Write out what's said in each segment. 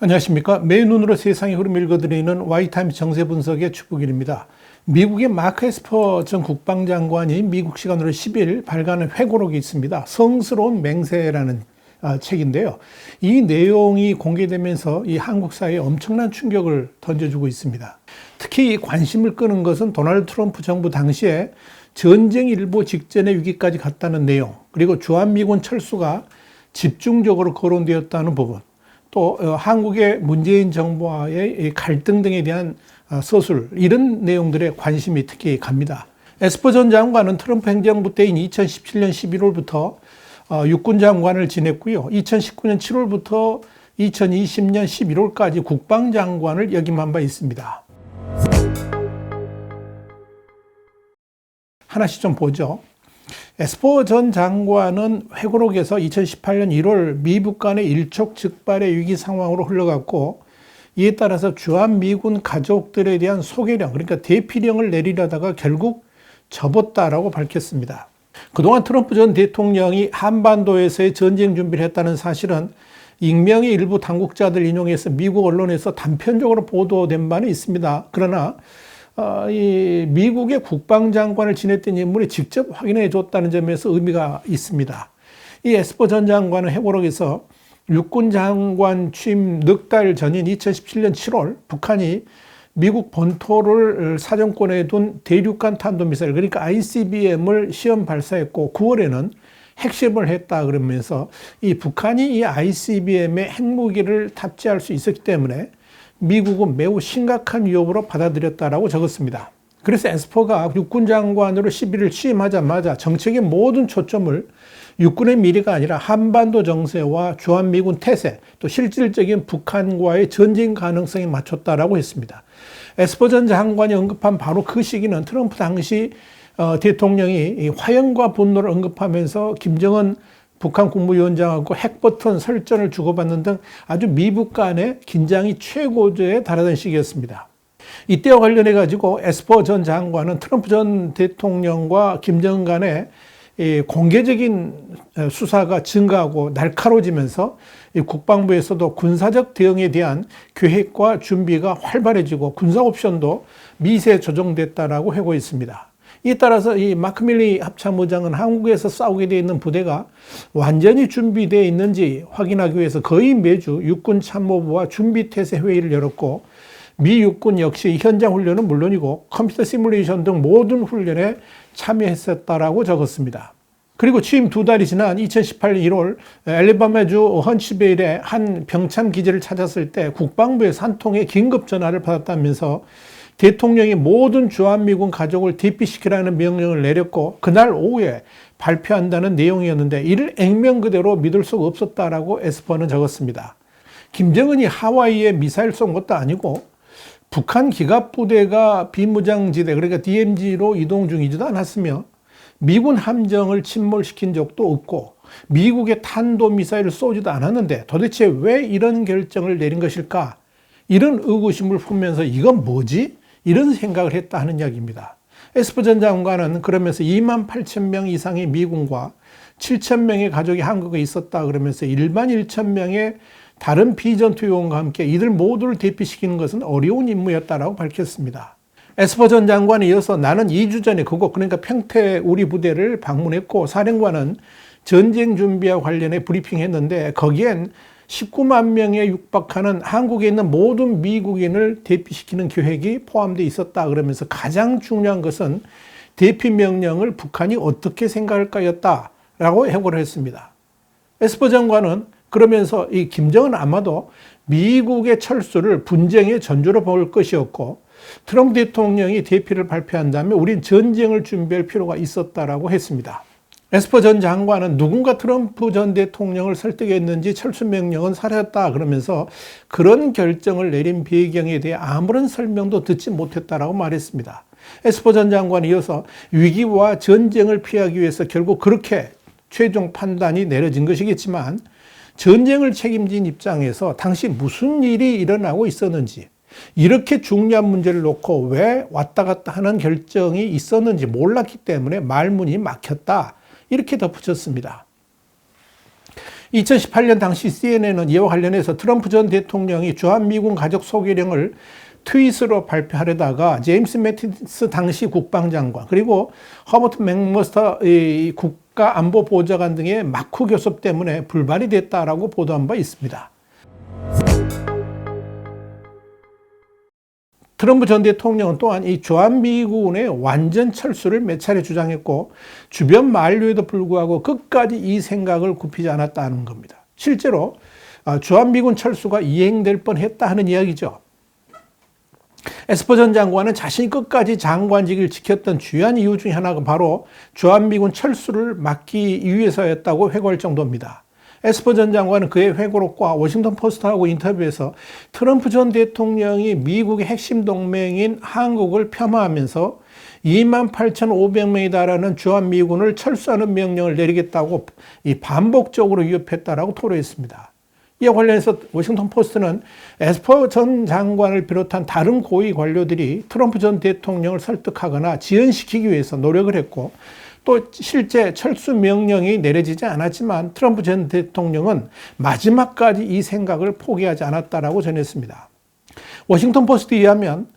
안녕하십니까. 매일 눈으로 세상의 흐름 읽어드리는 와이타임스 정세 분석의 축복일입니다. 미국의 마크 에스퍼 전 국방장관이 미국 시간으로 10일 발간한 회고록이 있습니다. 성스러운 맹세라는 책인데요. 이 내용이 공개되면서 이 한국 사회에 엄청난 충격을 던져주고 있습니다. 특히 관심을 끄는 것은 도널드 트럼프 정부 당시에 전쟁 일보 직전의 위기까지 갔다는 내용, 그리고 주한미군 철수가 집중적으로 거론되었다는 부분, 또 한국의 문재인 정부와의 갈등 등에 대한 서술, 이런 내용들에 관심이 특히 갑니다. 에스퍼 전 장관은 트럼프 행정부 때인 2017년 11월부터 육군 장관을 지냈고요. 2019년 7월부터 2020년 11월까지 국방장관을 역임한 바 있습니다. 하나씩 좀 보죠. 에스퍼 전 장관은 회고록에서 2018년 1월 미북 간의 일촉즉발의 위기 상황으로 흘러갔고, 이에 따라서 주한미군 가족들에 대한 소개령, 그러니까 대피령을 내리려다가 결국 접었다라고 밝혔습니다. 그동안 트럼프 전 대통령이 한반도에서의 전쟁 준비를 했다는 사실은 익명의 일부 당국자들 인용해서 미국 언론에서 단편적으로 보도된 바는 있습니다. 그러나 이 미국의 국방장관을 지냈던 인물이 직접 확인해 줬다는 점에서 의미가 있습니다. 이 에스퍼 전 장관은 회고록에서 육군 장관 취임 넉 달 전인 2017년 7월 북한이 미국 본토를 사정권에 둔 대륙간 탄도미사일, 그러니까 ICBM을 시험 발사했고 9월에는 핵실험을 했다 그러면서 이 북한이 이 ICBM에 핵무기를 탑재할 수 있었기 때문에 미국은 매우 심각한 위협으로 받아들였다라고 적었습니다. 그래서 에스퍼가 육군 장관으로 11일 취임하자마자 정책의 모든 초점을 육군의 미래가 아니라 한반도 정세와 주한미군 태세, 또 실질적인 북한과의 전쟁 가능성에 맞췄다라고 했습니다. 에스퍼 전 장관이 언급한 바로 그 시기는 트럼프 당시 대통령이 화형과 분노를 언급하면서 김정은 북한 국무위원장하고 핵버튼 설전을 주고받는 등 아주 미북 간의 긴장이 최고조에 달하던 시기였습니다. 이때와 관련해 가지고 에스퍼 전 장관은 트럼프 전 대통령과 김정은 간의 공개적인 수사가 증가하고 날카로워지면서 국방부에서도 군사적 대응에 대한 계획과 준비가 활발해지고 군사 옵션도 미세 조정됐다라고 회고했습니다. 이에 따라서 이 마크 밀리 합참의장은 한국에서 싸우게 되어 있는 부대가 완전히 준비되어 있는지 확인하기 위해서 거의 매주 육군 참모부와 준비태세 회의를 열었고, 미 육군 역시 현장 훈련은 물론이고 컴퓨터 시뮬레이션 등 모든 훈련에 참여했었다라고 적었습니다. 그리고 취임 2달이 지난 2018년 1월 앨리바마주 헌치베일의 한 병참 기지를 찾았을 때 국방부에서 한 통의 긴급 전화를 받았다면서 대통령이 모든 주한미군 가족을 대피시키라는 명령을 내렸고 그날 오후에 발표한다는 내용이었는데 이를 액면 그대로 믿을 수가 없었다라고 에스퍼는 적었습니다. 김정은이 하와이에 미사일 쏜 것도 아니고 북한 기갑부대가 비무장지대, 그러니까 DMZ로 이동 중이지도 않았으며 미군 함정을 침몰시킨 적도 없고 미국의 탄도미사일을 쏘지도 않았는데 도대체 왜 이런 결정을 내린 것일까? 이런 의구심을 품으면서 이건 뭐지? 이런 생각을 했다 하는 이야기입니다. 에스퍼 전 장관은 그러면서 28,000명 이상의 미군과 7,000명의 가족이 한국에 있었다 그러면서 11,000명의 다른 비전투 요원과 함께 이들 모두를 대피시키는 것은 어려운 임무였다라고 밝혔습니다. 에스퍼 전 장관이 이어서 나는 2주 전에 그러니까 평택 우리 부대를 방문했고 사령관은 전쟁 준비와 관련해 브리핑했는데 거기엔 19만 명에 육박하는 한국에 있는 모든 미국인을 대피시키는 계획이 포함되어 있었다 그러면서 가장 중요한 것은 대피 명령을 북한이 어떻게 생각할까였다라고 해고를 했습니다. 에스퍼 장관은 그러면서 이 김정은 아마도 미국의 철수를 분쟁의 전조로 볼 것이었고 트럼프 대통령이 대피를 발표한다면 우린 전쟁을 준비할 필요가 있었다라고 했습니다. 에스퍼 전 장관은 누군가 트럼프 전 대통령을 설득했는지 철수 명령은 사라졌다 그러면서 그런 결정을 내린 배경에 대해 아무런 설명도 듣지 못했다라고 말했습니다. 에스퍼 전 장관이 이어서 위기와 전쟁을 피하기 위해서 결국 그렇게 최종 판단이 내려진 것이겠지만 전쟁을 책임진 입장에서 당시 무슨 일이 일어나고 있었는지, 이렇게 중요한 문제를 놓고 왜 왔다 갔다 하는 결정이 있었는지 몰랐기 때문에 말문이 막혔다. 이렇게 덧붙였습니다. 2018년 당시 CNN은 이와 관련해서 트럼프 전 대통령이 주한미군 가족 소개령을 트윗으로 발표하려다가 제임스 매티스 당시 국방장관, 그리고 허버트 맥머스터 국가안보보좌관 등의 마쿠 교섭 때문에 불발이 됐다라고 보도한 바 있습니다. 트럼프 전 대통령은 또한 이 주한미군의 완전 철수를 몇 차례 주장했고, 주변 만류에도 불구하고 끝까지 이 생각을 굽히지 않았다는 겁니다. 실제로 주한미군 철수가 이행될 뻔했다 하는 이야기죠. 에스퍼 전 장관은 자신이 끝까지 장관직을 지켰던 주요한 이유 중에 하나가 바로 주한미군 철수를 막기 위해서였다고 회고할 정도입니다. 에스퍼 전 장관은 그의 회고록과 워싱턴 포스트하고 인터뷰에서 트럼프 전 대통령이 미국의 핵심 동맹인 한국을 폄하하면서 28,500명에 달하는 주한미군을 철수하는 명령을 내리겠다고 반복적으로 위협했다라고 토로했습니다. 이와 관련해서 워싱턴 포스트는 에스퍼 전 장관을 비롯한 다른 고위 관료들이 트럼프 전 대통령을 설득하거나 지연시키기 위해서 노력을 했고, 또 실제 철수 명령이 내려지지 않았지만 트럼프 전 대통령은 마지막까지 이 생각을 포기하지 않았다라고 전했습니다. 워싱턴 포스트에 의하면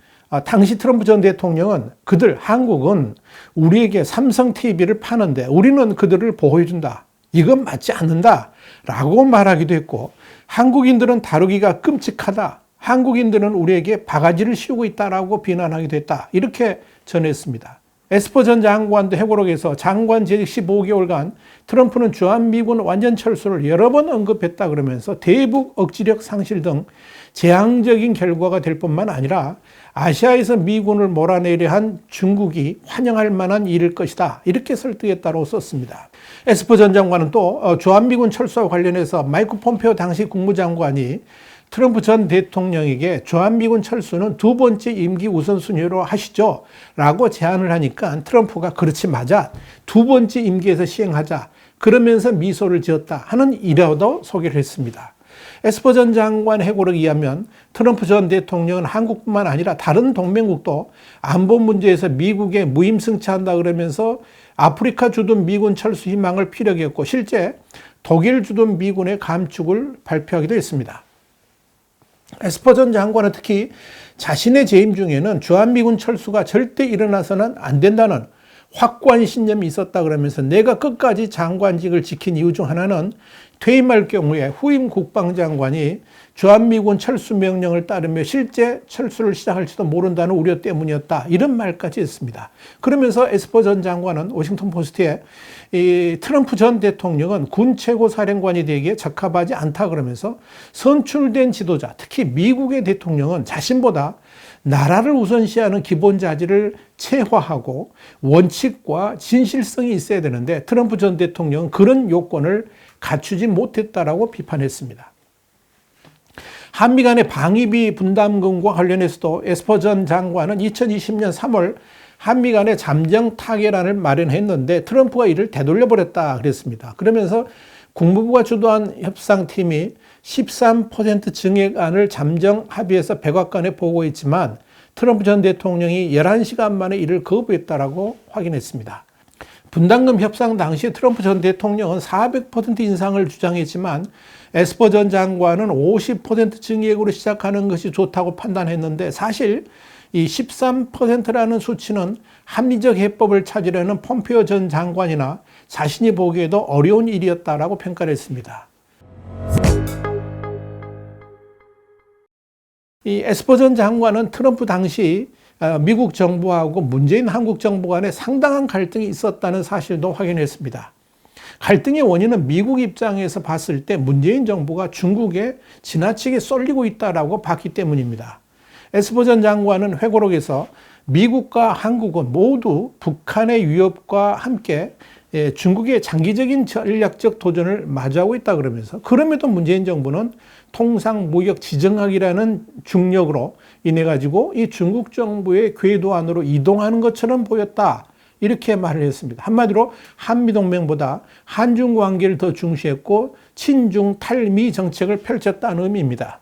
당시 트럼프 전 대통령은 한국은 우리에게 삼성 TV를 파는데 우리는 그들을 보호해준다. 이건 맞지 않는다. 라고 말하기도 했고, 한국인들은 다루기가 끔찍하다. 한국인들은 우리에게 바가지를 씌우고 있다라고 비난하기도 했다. 이렇게 전했습니다. 에스퍼 전 장관도 회고록에서 장관 재직 15개월간 트럼프는 주한미군 완전 철수를 여러 번 언급했다 그러면서 대북 억지력 상실 등 재앙적인 결과가 될 뿐만 아니라 아시아에서 미군을 몰아내려 한 중국이 환영할 만한 일일 것이다. 이렇게 설득했다고 썼습니다. 에스퍼 전 장관은 또 주한미군 철수와 관련해서 마이크 폼페오 당시 국무장관이 트럼프 전 대통령에게 주한미군 철수는 두 번째 임기 우선순위로 하시죠 라고 제안을 하니까 트럼프가 그렇지, 맞아, 두 번째 임기에서 시행하자, 그러면서 미소를 지었다 하는 일화도 소개를 했습니다. 에스퍼 전 장관 회고록에 의하면 트럼프 전 대통령은 한국뿐만 아니라 다른 동맹국도 안보 문제에서 미국에 무임승차한다 그러면서 아프리카 주둔 미군 철수 희망을 피력했고, 실제 독일 주둔 미군의 감축을 발표하기도 했습니다. 에스퍼 전 장관은 특히 자신의 재임 중에는 주한미군 철수가 절대 일어나서는 안 된다는 확고한 신념이 있었다 그러면서 내가 끝까지 장관직을 지킨 이유 중 하나는 퇴임할 경우에 후임 국방장관이 주한미군 철수 명령을 따르며 실제 철수를 시작할지도 모른다는 우려 때문이었다. 이런 말까지 했습니다. 그러면서 에스퍼 전 장관은 워싱턴 포스트에 트럼프 전 대통령은 군 최고사령관이 되기에 적합하지 않다 그러면서 선출된 지도자, 특히 미국의 대통령은 자신보다 나라를 우선시하는 기본 자질을 체화하고 원칙과 진실성이 있어야 되는데 트럼프 전 대통령은 그런 요건을 갖추지 못했다라고 비판했습니다. 한미 간의 방위비 분담금과 관련해서도 에스퍼 전 장관은 2020년 3월 한미 간의 잠정 타결안을 마련했는데 트럼프가 이를 되돌려버렸다 그랬습니다. 그러면서 국무부가 주도한 협상팀이 13% 증액안을 잠정 합의해서 백악관에 보고했지만 트럼프 전 대통령이 11시간 만에 이를 거부했다라고 확인했습니다. 분담금 협상 당시 트럼프 전 대통령은 400% 인상을 주장했지만 에스퍼 전 장관은 50% 증액으로 시작하는 것이 좋다고 판단했는데, 사실 이 13%라는 수치는 합리적 해법을 찾으려는 폼페오 전 장관이나 자신이 보기에도 어려운 일이었다라고 평가를 했습니다. 이 에스퍼 전 장관은 트럼프 당시 미국 정부하고 문재인 한국 정부 간에 상당한 갈등이 있었다는 사실도 확인했습니다. 갈등의 원인은 미국 입장에서 봤을 때 문재인 정부가 중국에 지나치게 쏠리고 있다라고 봤기 때문입니다. 에스퍼 전 장관은 회고록에서 미국과 한국은 모두 북한의 위협과 함께 중국의 장기적인 전략적 도전을 마주하고 있다 그러면서, 그럼에도 문재인 정부는 통상 무역 지정학이라는 중력으로 인해 가지고 이 중국 정부의 궤도 안으로 이동하는 것처럼 보였다. 이렇게 말을 했습니다. 한마디로 한미동맹보다 한중 관계를 더 중시했고 친중 탈미 정책을 펼쳤다는 의미입니다.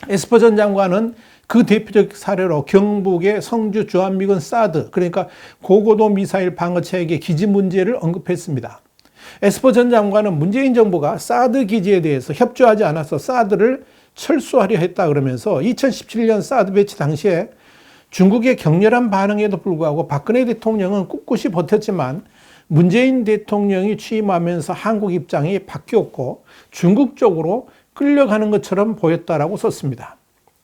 에스퍼 전 장관은 그 대표적 사례로 경북의 성주 주한미군 사드, 그러니까 고고도 미사일 방어체계 기지 문제를 언급했습니다. 에스퍼 전 장관은 문재인 정부가 사드 기지에 대해서 협조하지 않아서 사드를 철수하려 했다 그러면서 2017년 사드 배치 당시에 중국의 격렬한 반응에도 불구하고 박근혜 대통령은 꿋꿋이 버텼지만 문재인 대통령이 취임하면서 한국 입장이 바뀌었고 중국 쪽으로 끌려가는 것처럼 보였다라고 썼습니다.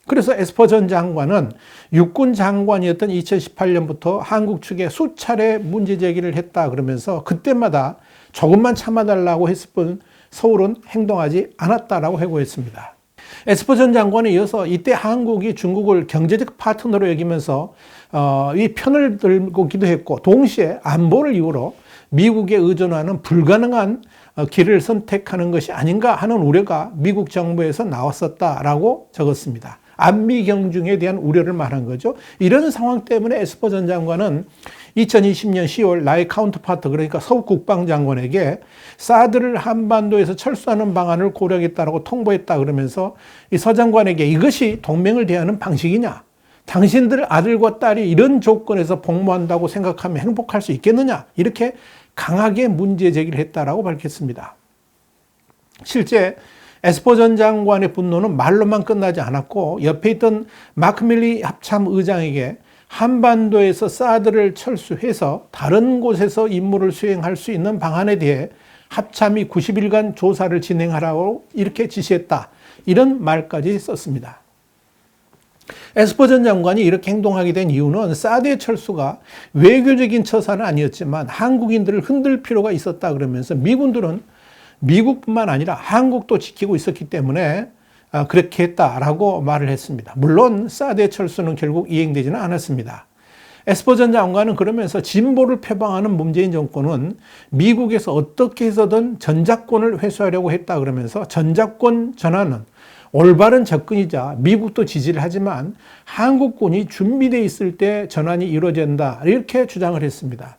그래서 에스퍼 전 장관은 육군 장관이었던 2018년부터 한국 측에 수차례 문제 제기를 했다 그러면서 그때마다 조금만 참아달라고 했을 뿐 서울은 행동하지 않았다라고 해고했습니다. 에스퍼 전 장관에 이어서 이때 한국이 중국을 경제적 파트너로 여기면서 이 편을 들고기도 했고 동시에 안보를 이유로 미국에 의존하는 불가능한 길을 선택하는 것이 아닌가 하는 우려가 미국 정부에서 나왔었다라고 적었습니다. 안미 경중에 대한 우려를 말한 거죠. 이런 상황 때문에 에스퍼 전 장관은 2020년 10월 나의 카운터파트 그러니까 서욱 국방장관에게 사드를 한반도에서 철수하는 방안을 고려하겠다라고 통보했다 그러면서 이 서 장관에게 이것이 동맹을 대하는 방식이냐? 당신들 아들과 딸이 이런 조건에서 복무한다고 생각하면 행복할 수 있겠느냐? 이렇게 강하게 문제 제기를 했다라고 밝혔습니다. 실제 에스퍼 전 장관의 분노는 말로만 끝나지 않았고 옆에 있던 마크 밀리 합참 의장에게 한반도에서 사드를 철수해서 다른 곳에서 임무를 수행할 수 있는 방안에 대해 합참이 90일간 조사를 진행하라고 이렇게 지시했다. 이런 말까지 썼습니다. 에스퍼 전 장관이 이렇게 행동하게 된 이유는 사드의 철수가 외교적인 처사는 아니었지만 한국인들을 흔들 필요가 있었다 그러면서 미군들은 미국뿐만 아니라 한국도 지키고 있었기 때문에 그렇게 했다라고 말을 했습니다. 물론 사드의 철수는 결국 이행되지는 않았습니다. 에스퍼 전 장관은 그러면서 진보를 표방하는 문재인 정권은 미국에서 어떻게 해서든 전작권을 회수하려고 했다 그러면서 전작권 전환은 올바른 접근이자 미국도 지지를 하지만 한국군이 준비되어 있을 때 전환이 이루어진다 이렇게 주장을 했습니다.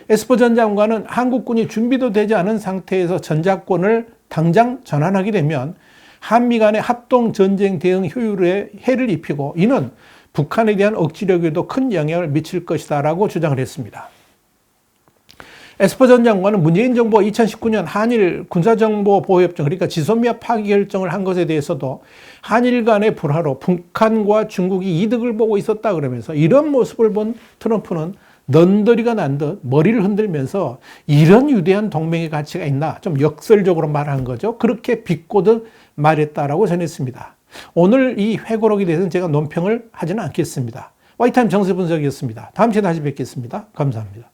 에스퍼 전 장관은 한국군이 준비도 되지 않은 상태에서 전작권을 당장 전환하게 되면 한미 간의 합동 전쟁 대응 효율에 해를 입히고 이는 북한에 대한 억지력에도 큰 영향을 미칠 것이다 라고 주장을 했습니다. 에스퍼 전 장관은 문재인 정부가 2019년 한일 군사정보보호협정 그러니까 지소미아 파기 결정을 한 것에 대해서도 한일 간의 불화로 북한과 중국이 이득을 보고 있었다 그러면서 이런 모습을 본 트럼프는 넌더리가 난 듯 머리를 흔들면서 이런 위대한 동맹의 가치가 있나 좀 역설적으로 말한 거죠. 그렇게 비꼬듯 말했다라고 전했습니다. 오늘 이 회고록에 대해서는 제가 논평을 하지는 않겠습니다. 와이타임 정세 분석이었습니다. 다음 주에 다시 뵙겠습니다. 감사합니다.